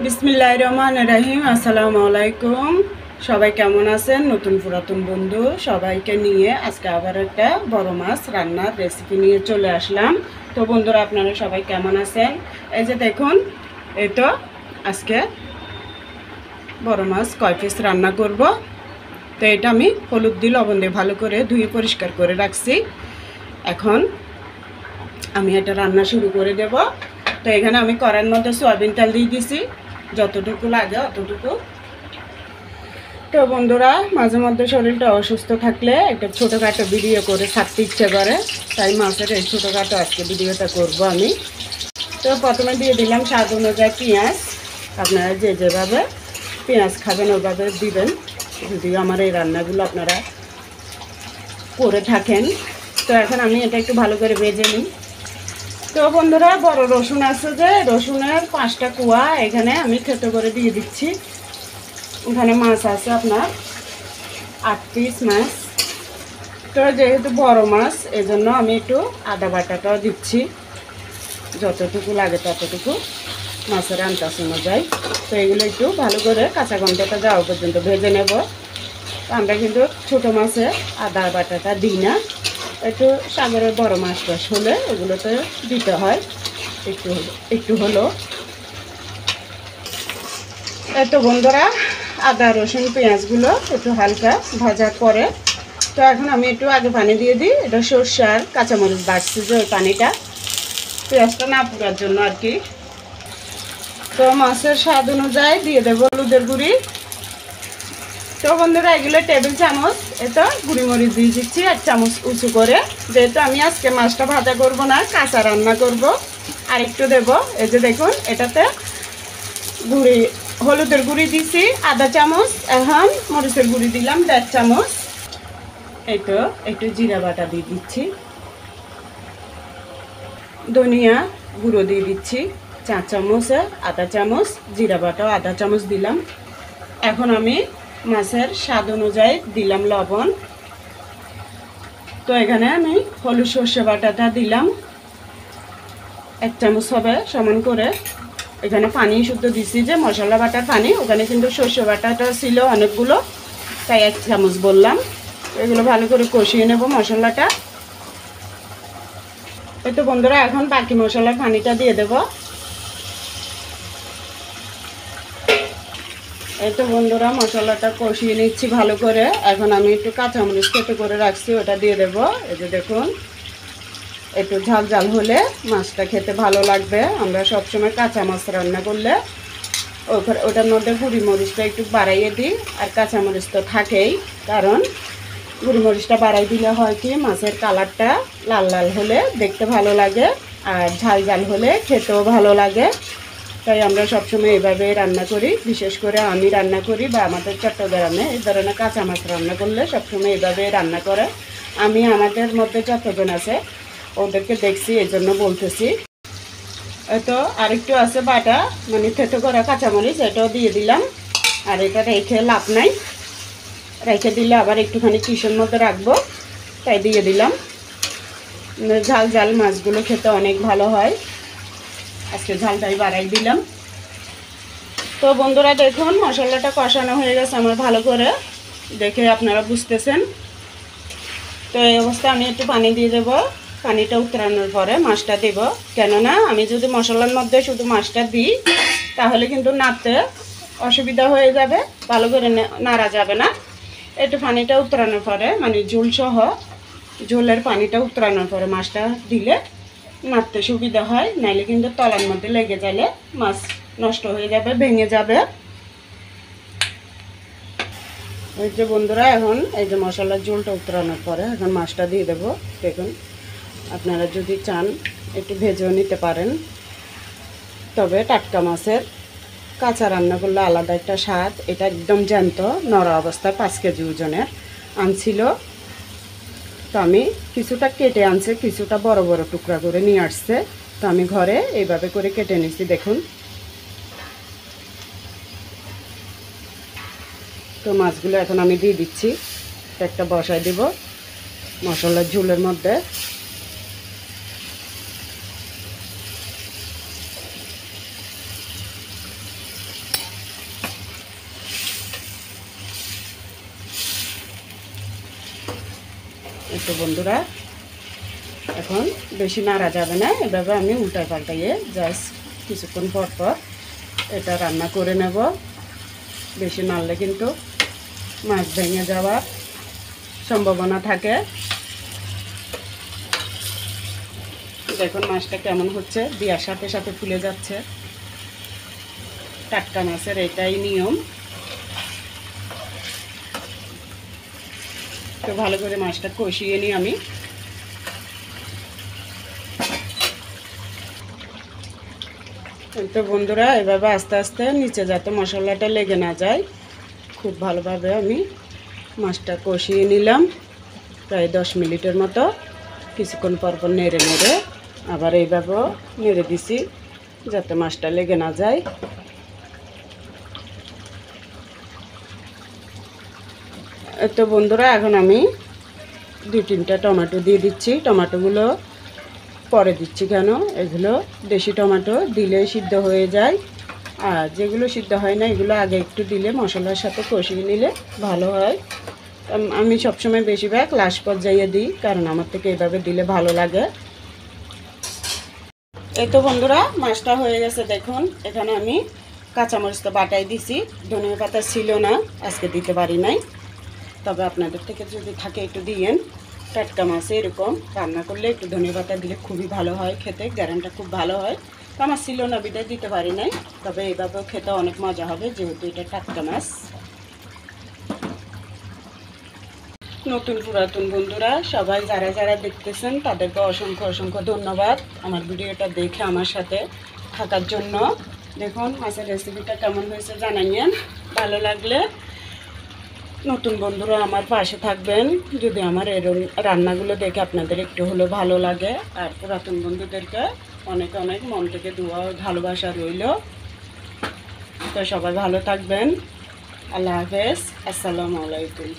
বিসমিল্লাহির রহমানির রহিম। আসসালামু আলাইকুম। সবাই কেমন আছেন? নতুন পুরাতন বন্ধু সবাইকে নিয়ে আজকে আবার একটা বড় মাছ রান্নার রেসিপি নিয়ে চলে আসলাম। তো বন্ধুরা, আপনারা সবাই কেমন আছেন? এই যে দেখুন, এই তো আজকে বড় মাছ কয় পিস রান্না করব। তো এটা আমি হলুদ দিয়ে লবণ দিয়ে ভালো করে ধুয়ে পরিষ্কার করে রাখছি। এখন আমি এটা রান্না শুরু করে দেব। তো এখানে আমি কড়াইয়ের মধ্যে সয়াবিন তেল দিয়ে দিছি, যতটুকু লাগে অতটুকু। তো বন্ধুরা, মাঝে মধ্যে শরীরটা অসুস্থ থাকলে একটা ছোটোখাটো ভিডিও করে ছাড়তে ইচ্ছে করে, তাই মাছের এই ছোটোখাটো আজকে ভিডিওটা করব আমি। তো প্রথমে দিয়ে দিলাম স্বাদ অনুযায়ী পেঁয়াজ। আপনারা যে যেভাবে পেঁয়াজ খাবেন ওভাবে দিবেন, যদিও আমার এই রান্নাগুলো আপনারা করে থাকেন। তো এখন আমি এটা একটু ভালো করে ভেজে নিই। তো বন্ধুরা, বড় রসুন আছে যে রসুনের 5টা কোয়া এখানে আমি থেতো করে দিয়ে দিচ্ছি। এখানে মাছ আছে আপনার 8 পিস মাছ। তো যেহেতু বড় মাছ এজন্য আমি একটু আদা বাটাটাও দিচ্ছি, যতটুকু লাগে ততটুকু মাছের আন্দাজ অনুযায়ী। তো এগুলো একটু ভালো করে কাঁচা গন্ধটা যাওয়া পর্যন্ত ভেজে নেব। আমরা কিন্তু ছোটো মাছে আদা বাটাটা দিই না, একটু সাগরের বড় মাছ টাছ হলে ওগুলোতে দিতে হয় একটু হলো। এত বন্ধুরা, আদা রসুন পেঁয়াজগুলো একটু হালকা ভাজার পরে তো এখন আমি একটু আগে পানি দিয়ে দিই। এটা সর্ষে আর কাঁচামরিচ বাড়ছি যে ওই পানিটা পেঁয়াজটা না পোড়ার জন্য আর কি। তো মাছের স্বাদ অনুযায়ী দিয়ে দেবো হলুদের গুঁড়ি। তো বন্ধুরা, এগুলো টেবিল চামচ এটা গুঁড়ি মরিচ দিয়ে দিচ্ছি 1 চামচ উঁচু করে, যেহেতু আমি আজকে মাছটা ভাজা করব না, কাঁচা রান্না করব। আর একটু দেবো, এই যে দেখুন এটাতে হলুদের গুঁড়ি দিছি আধা চামচ, এখন মরিচের গুঁড়ি দিলাম 1.5 চামচ। এই তো একটু জিরা বাটা দিয়ে দিচ্ছি, ধনিয়া গুঁড়ো দিয়ে দিচ্ছি 4 চামচে আধা চামচ, জিরা বাটাও আধা চামচ দিলাম। এখন আমি মাছের স্বাদ অনুযায়ী দিলাম লবণ। তো এখানে আমি হলুদ সর্ষে বাটাটা দিলাম 1 চামচ হবে সমান করে। এখানে পানি শুদ্ধ দিছি যে মশলা বাটার পানি, ওখানে কিন্তু সর্ষে বাটাটা ছিল অনেকগুলো, তাই 1 চামচ বললাম। এগুলো ভালো করে কষিয়ে নেব মশলাটা। এই তো বন্ধুরা, এখন বাকি মশলার পানিটা দিয়ে দেব। এই তো বন্ধুরা, মশলাটা কষিয়ে নিচ্ছি ভালো করে। এখন আমি একটু কাঁচামরিচ কেটে করে রাখছি, ওটা দিয়ে দেব। এই যে দেখুন, একটু ঝাল ঝাল হলে মাছটা খেতে ভালো লাগবে। আমরা সবসময় কাঁচা মাছ রান্না করলে ওটার মধ্যে গুঁড়ি মরিচটা একটু বাড়াইয়ে দিই, আর কাঁচামরিচ তো থাকেই, কারণ গুঁড়ি মরিচটা বাড়াই দিলে হয় কি মাছের কালারটা লাল লাল হলে দেখতে ভালো লাগে, আর ঝাল ঝাল হলে খেতেও ভালো লাগে। তাই আমরা সবসময় এইভাবে রান্না করি, বিশেষ করে আমি রান্না করি বা আমাদের চট্টগ্রামে এই ধরনের কাঁচা মাছ রান্না করলে সবসময় এইভাবে রান্না করে। আমি আমাদের মধ্যে যতজন আছে ওদেরকে দেখছি, এই জন্য বলতেছি। তো আরেকটু আছে বাটা, মানে থেতো করা কাঁচামরিচ, এটাও দিয়ে দিলাম। আর এটা রেখে লাভ নাই, রেখে দিলে আবার একটুখানি কিসের মধ্যে রাখবো, তাই দিয়ে দিলাম। ঝাল ঝাল মাছগুলো খেতে অনেক ভালো হয়, আজকে ঝালটাই বাড়াই দিলাম। তো বন্ধুরা দেখুন, মশলাটা কষানো হয়ে গেছে আমার ভালো করে, দেখে আপনারা বুঝতেছেন। তো এই অবস্থায় আমি একটু পানি দিয়ে দেবো। পানিটা উতরানোর পরে মাছটা দেব, কেননা আমি যদি মশলার মধ্যে শুধু মাছটা দিই তাহলে কিন্তু নাড়তে অসুবিধা হয়ে যাবে, ভালো করে নাড়া যাবে না। একটু পানিটা উতরানোর পরে, মানে ঝোলসহ ঝোলের পানিটা উতরানোর পরে মাছটা দিলে নাড়তে সুবিধা হয়, নাইলে কিন্তু তলার মধ্যে লেগে গেলে মাছ নষ্ট হয়ে যাবে, ভেঙে যাবে। এই যে বন্ধুরা, এখন এই যে মশলার ঝোলটা উতরানোর পরে এখন মাছটা দিয়ে দেবো। দেখুন, আপনারা যদি চান একটু ভেজেও নিতে পারেন, তবে টাটকা মাছের কাঁচা রান্না করলে আলাদা একটা স্বাদ। এটা একদম জ্যান্ত নড়া অবস্থায় 5 কেজি ওজনের আনছিল। তো আমি কিছুটা কেটে আনছে, কিছুটা বড় বড় টুকরা করে নিয়ে আসছে। তো আমি ঘরে এইভাবে করে কেটে নিছি দেখুন। তো মাছগুলো এখন আমি দিয়ে দিচ্ছি, একটা বসায় দিব মশলার ঝোলের মধ্যে। একটু বন্ধুরা এখন বেশি নাড়া যাবে না, এভাবে আমি উল্টায় পাল্টাইয়ে জাস্ট কিছুক্ষণ পর পর এটা রান্না করে নেব। বেশি নাড়লে কিন্তু মাছ ভেঙে যাওয়ার সম্ভাবনা থাকে। দেখুন মাছটা কেমন হচ্ছে, দেওয়ার সাথে সাথে ফুলে যাচ্ছে। টাটকা মাছের এটাই নিয়ম। তো ভালো করে মাছটা কষিয়ে নিই আমি। তো বন্ধুরা এভাবে আস্তে আস্তে নিচে যাতে মশলাটা লেগে না যায় খুব ভালোভাবে আমি মাছটা কষিয়ে নিলাম প্রায় 10 মিনিটের মতো। কিছুক্ষণ পর পর নেড়ে নেড়ে আবার এইভাবেও নেড়ে দিছি যাতে মাছটা লেগে না যায়। তো বন্ধুরা এখন আমি 2-3টা টমেটো দিয়ে দিচ্ছি। টমেটোগুলো পরে দিচ্ছি কেন, এগুলো দেশি টমেটো দিলে সিদ্ধ হয়ে যায়, আর যেগুলো সিদ্ধ হয় না এগুলো আগে একটু দিলে মশলার সাথে কষিয়ে নিলে ভালো হয়। আমি সবসময় বেশিরভাগ লাস্ট পর্যায়ে দিই, কারণ আমার থেকে এভাবে দিলে ভালো লাগে। এই তো বন্ধুরা মাছটা হয়ে গেছে। দেখুন এখানে আমি কাঁচামরিচ তো বাটাই দিছি, ধনিয়া পাতা ছিল না আজকে দিতে পারি নাই, তবে আপনাদের থেকে যদি থাকে একটু দিয়েন। টাটকা মাছে এরকম রান্না করলে একটু ধনিয়া পাতা দিলে খুবই ভালো হয়, খেতে গ্যারান্টিটা খুব ভালো হয়। তো আমার ছিল না বিদায় দিতে পারি নাই, তবে এইভাবেও খেতে অনেক মজা হবে যেহেতু এটা টাটকা মাছ। নতুন পুরাতন বন্ধুরা সবাই যারা যারা দেখতেছেন তাদেরকে অসংখ্য অসংখ্য ধন্যবাদ আমার ভিডিওটা দেখে আমার সাথে থাকার জন্য। দেখুন মাছের রেসিপিটা কেমন হয়েছে জানাইয়েন। ভালো লাগলে নতুন বন্ধুরা আমার পাশে থাকবেন যদি আমার এরকম রান্নাগুলো দেখে আপনাদের একটু হলেও ভালো লাগে। আর পুরাতন বন্ধুদেরকে অনেক অনেক মন থেকে দোয়া ভালোবাসা রইল। তো সবাই ভালো থাকবেন। আল্লাহ হাফেজ। আসসালামু আলাইকুম।